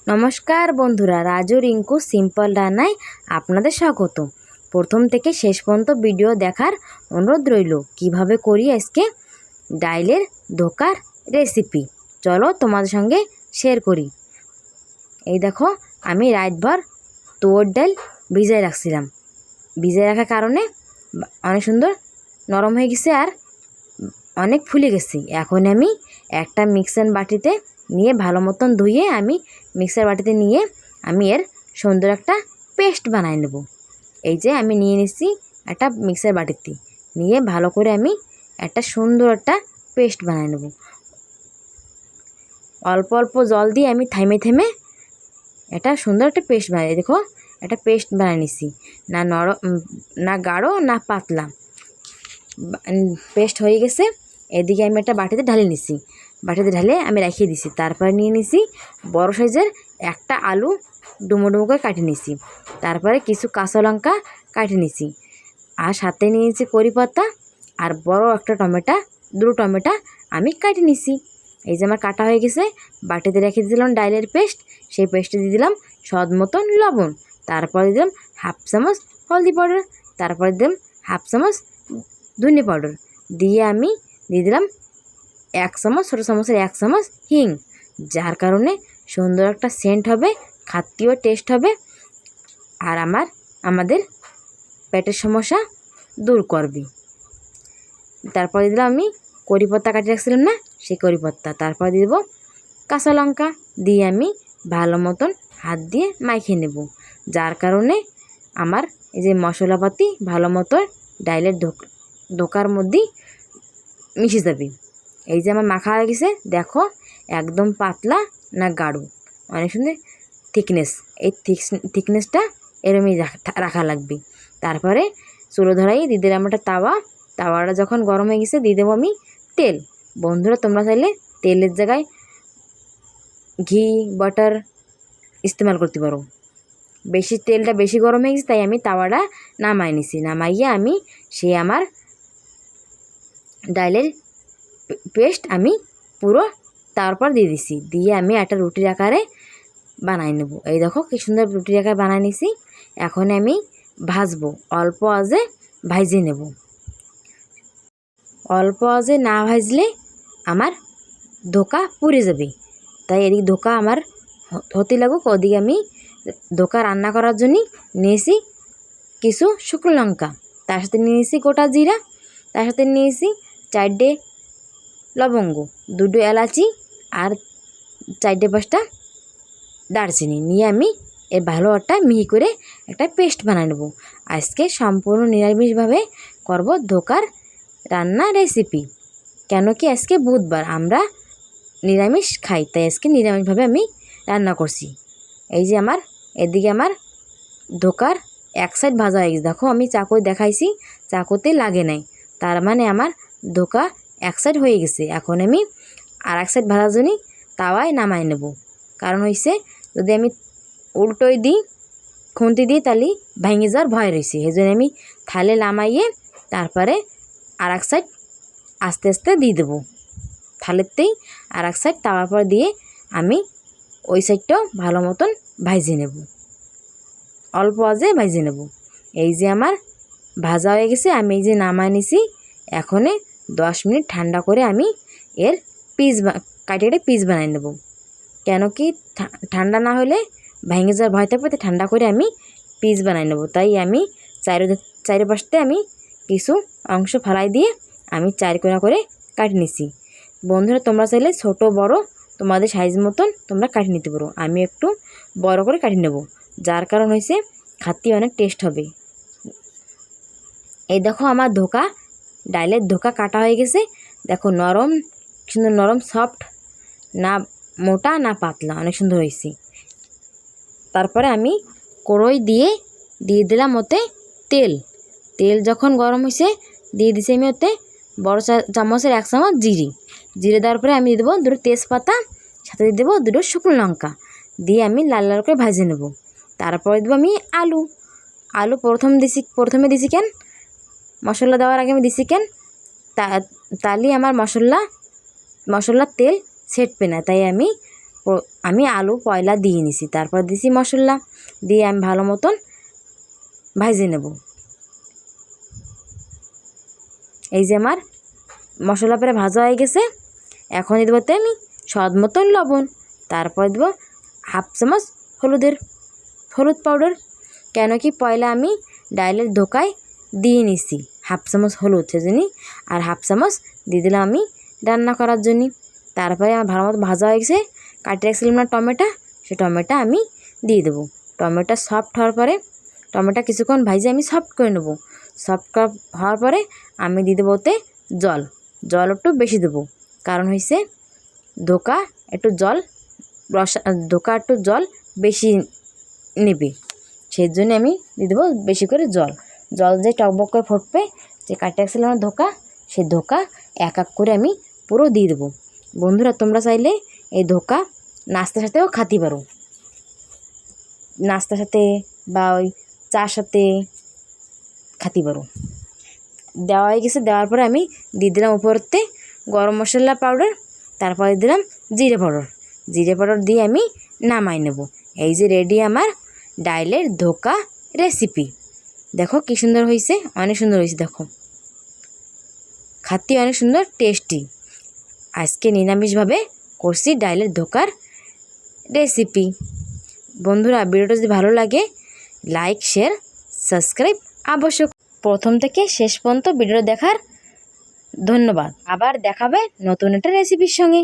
নমস্কার বন্ধুরা, রাজু রিঙ্কু সিম্পল রান্নায় আপনাদের স্বাগত। প্রথম থেকে শেষ পর্যন্ত ভিডিও দেখার অনুরোধ রইল। কিভাবে করি আজকে ডাইলের ধোকার রেসিপি, চলো তোমাদের সঙ্গে শেয়ার করি। এই দেখো, আমি রাতভর তুয়োর ডাল ভিজাই রাখছিলাম। ভিজাই রাখার কারণে অনেক সুন্দর নরম হয়ে গেছে আর অনেক ফুলে গেছে। এখন আমি একটা মিক্সার বাটিতে নিয়ে ভালো মতন ধুয়ে আমি মিক্সার বাটিতে নিয়ে আমি এর সুন্দর একটা পেস্ট বানাই নেব। এই যে আমি নিয়ে নিচ্ছি একটা মিক্সার বাটিতে, নিয়ে ভালো করে আমি একটা সুন্দর একটা পেস্ট বানাই নেব। অল্প অল্প জল দিয়ে আমি থেমে থেমে এটা সুন্দর একটা পেস্ট বানাই, দেখো একটা পেস্ট বানিয়ে নিচ্ছি। না নরম, না গাঢ়, না পাতলা, পেস্ট হয়ে গেছে। এদিকে আমি একটা বাটিতে ঢালে নিছি, বাটিতে ঢালে আমি রেখে দিছি। তারপরে নিয়ে নিছি বড় সাইজের একটা আলু, ডুমো ডুমো করে কাটে নিছি। তারপরে কিছু কাঁচা লঙ্কা কাটে নিছি, আর সাথে নিয়েছি কড়ি পাতা আর বড় একটা দুটো টমেটো আমি কাটে নিছি। এই যে আমার কাটা হয়ে গেছে, বাটিতে রেখে দিলাম ডাইলের পেস্ট। সেই পেস্টে দিয়ে দিলাম স্বাদ মতন লবণ, তারপরে দিলাম হাফ চামচ হলদি পাউডার, তারপরে দিলাম হাফ চামচ ধনে পাউডার, দিয়ে আমি দিয়ে দিলাম এক চামচ, ছোটো চামচের এক চামচ হিং, যার কারণে সুন্দর একটা সেন্ট হবে, খাতিও টেস্ট হবে আর আমাদের পেটের সমস্যা দূর করবে। তারপরে দিলাম আমি কড়ি পাতা কাটিয়ে রাখছিলাম না, সেই কড়ি পাতা, তারপর দিয়ে দেবো কাঁচা লঙ্কা, দিয়ে আমি ভালো মতন হাত দিয়ে মাখিয়ে নেব, যার কারণে আমার এই যে মশলাপাতি ভালো মতো ডাইলের ধোকার মধ্যেই মিশে যাবে। এই যে আমার মাখা হয়ে গেছে, দেখো একদম পাতলা না গাঢ়, অনেক সুন্দর থিকনেস। এই থিকনেসটা এরমই রাখা লাগবে। তারপরে চুলো ধরাই দিয়ে দিলাম একটা তাওয়াটা যখন গরম হয়ে গেছে দিয়ে দেবো আমি তেল। বন্ধুরা, তোমরা চাইলে তেলের জায়গায় ঘি, বাটার ইস্তেমাল করতে পারো। তেলটা বেশি গরম হয়ে গেছে তাই আমি তাওয়াটা নামাই নিছি। নামাইয়ে আমি আমার ডাইলের পেস্ট আমি পুরো তারপর দিয়ে দিছি, দিয়ে আমি একটা রুটির আকারে বানাই নেব। এই দেখো কি সুন্দর রুটির আকারে বানাই নিছি। এখন আমি ভাজবো, অল্প আঁচে ভাজিয়ে নেব। অল্প আঁচে না ভাজলে আমার ধোকা পুড়ে যাবে, তাই এদিকে ধোকা আমার হতে লাগুক। ওদিকে আমি ধোকা রান্না করার জন্য নিয়েছি কিছু শুকনো লঙ্কা, তার সাথে নিয়েছি গোটা জিরা, তার সাথে নিয়েছি 4টে লবঙ্গ, 2টো এলাচি আর 4-5টা দারচিনি, নিয়ে আমি এর ভালো একটা মিহি করে একটা পেস্ট বানিয়ে নেব। আজকে সম্পূর্ণ নিরামিষভাবে করব ধোকার রান্না রেসিপি, কেন কি আজকে বুধবার, আমরা নিরামিষ খাই, তাই আজকে নিরামিষভাবে আমি রান্না করছি। এই যে এদিকে আমার ধোকার এক সাইড ভাজা হয়ে গেছে, দেখো আমি চাকুতে দেখাইছি, চাকুতে লাগে নাই, তার মানে আমার ধোকা এক সাইড হয়ে গেছে। এখন আমি আর এক সাইড ভাজার জন্য তাওয়ায় নামাই নেব। কারণ হয়েছে যদি আমি উল্টোই দিই, খুন্তি দিই, তাহলে ভেঙে যাওয়ার ভয় রয়েছে। এই জন্য আমি থালে নামাইয়ে তারপরে আর এক সাইড আস্তে আস্তে দিয়ে দেবো থালেরতেই, আর এক সাইড তাওয়ার পর দিয়ে আমি ওই সাইডটাও ভালো মতন ভাজিয়ে নেব, অল্প আঁচে ভাজিয়ে নেব। এই যে আমার ভাজা হয়ে গেছে, আমি এই যে নামাই নিছি। এখনে 10 মিনিট ঠান্ডা করে আমি এর কাটে পিস বানিয়ে নেব। কেন কি ঠান্ডা না হলে ভেঙে যাওয়ার ভয় থাকবে, তাই ঠান্ডা করে আমি পিস বানিয়ে নেব। তাই আমি চারিপাশে আমি কিছু অংশ ফালাই দিয়ে আমি 4 কোনা করে কাটে নিছি। বন্ধুরা, তোমরা চাইলে ছোট বড় তোমাদের সাইজ মতন তোমরা কাটে নিতে পারো। আমি একটু বড় করে কাটে নেব, যার কারণ হয়েছে খাতে অনেক টেস্ট হবে। এই দেখো আমার ডাইলের ধোকা কাটা হয়ে গেছে। দেখো নরম, সুন্দর নরম, সফট, না মোটা না পাতলা, অনেক সুন্দর হয়েছে। তারপরে আমি কড়াই দিয়ে দিলাম ওতে তেল যখন গরম হয়েছে দিয়ে দিছি আমি ওতে বড় চামচের 1 চামচ জিরে দেওয়ার পরে আমি দিয়ে দেবো 2টো তেজপাতা, সাথে দিয়ে দেবো 2টো শুকনো লঙ্কা, দিয়ে আমি লাল লাল করে ভেজে নেব। তারপরে দেবো আমি আলু প্রথমে দিছি কেন, মশলা দেওয়ার আগে আমি দিছি কেন, তাহলে আমার মশলার তেল ছেটবে না, তাই আমি আলু পয়লা দিয়ে নিছি, তারপর দিছি মশলা দিয়ে আমি ভালো মতন ভাজে নেব। এই যে আমার মশলা প্রায় ভাজা হয়ে গেছে। এখন দিয়ে দেবো আমি স্বাদ মতন লবণ, তারপর দেবো হাফ চামচ হলুদ পাউডার। কেন কি পয়লা আমি ডাইলের ধোকায় দিয়ে নিছি হাফ চামচ হলুদ, সেজন্য আর হাফ চামচ দিয়ে দিলাম আমি রান্না করার জন্য। তারপরে আমার ভালো মতো ভাজা হয়ে গেছে, কাটিয়ে রাখছিলাম না টমেটো, সে টমেটো আমি দিয়ে দেবো। টমেটো সফট হওয়ার পরে টমেটো কিছুক্ষণ ভাজে আমি সফট করে নেব। সফট হওয়ার পরে আমি দিয়ে দেবো ওতে জল একটু বেশি দেবো, কারণ হয়েছে ধোকা একটু জল বেশি নেবে, সেই জন্য আমি দিয়ে দেবো বেশি করে জল যে টকবক করে ফুটবে, যে কাটে রাখছিলাম না ধোকা, সেই ধোকা এক এক করে আমি পুরো দিয়ে দেবো। বন্ধুরা তোমরা চাইলে এই ধোকা নাস্তার সাথেও খাতে পারো, নাস্তার সাথে বা ওই চার সাথে খাতে পারো। দেওয়া হয়ে গেছে, দেওয়ার পরে আমি দিয়ে দিলাম উপরতে গরম মশলা পাউডার, তারপরে দিলাম জিরে পাউডার দিয়ে আমি নামাই নেব। এই যে রেডি আমার ডাইলের ধোকা রেসিপি। দেখো কি সুন্দর হয়েছে, অনেক সুন্দর হয়েছে, দেখো খাতে অনেক সুন্দর টেস্টি। আজকে নিরামিষভাবে করছি ডাইলের ধোকার রেসিপি। বন্ধুরা ভিডিওটা যদি ভালো লাগে লাইক শেয়ার সাবস্ক্রাইব আবশ্যক। প্রথম থেকে শেষ পর্যন্ত ভিডিও দেখার ধন্যবাদ। আবার দেখাবে নতুন একটা রেসিপির সঙ্গে।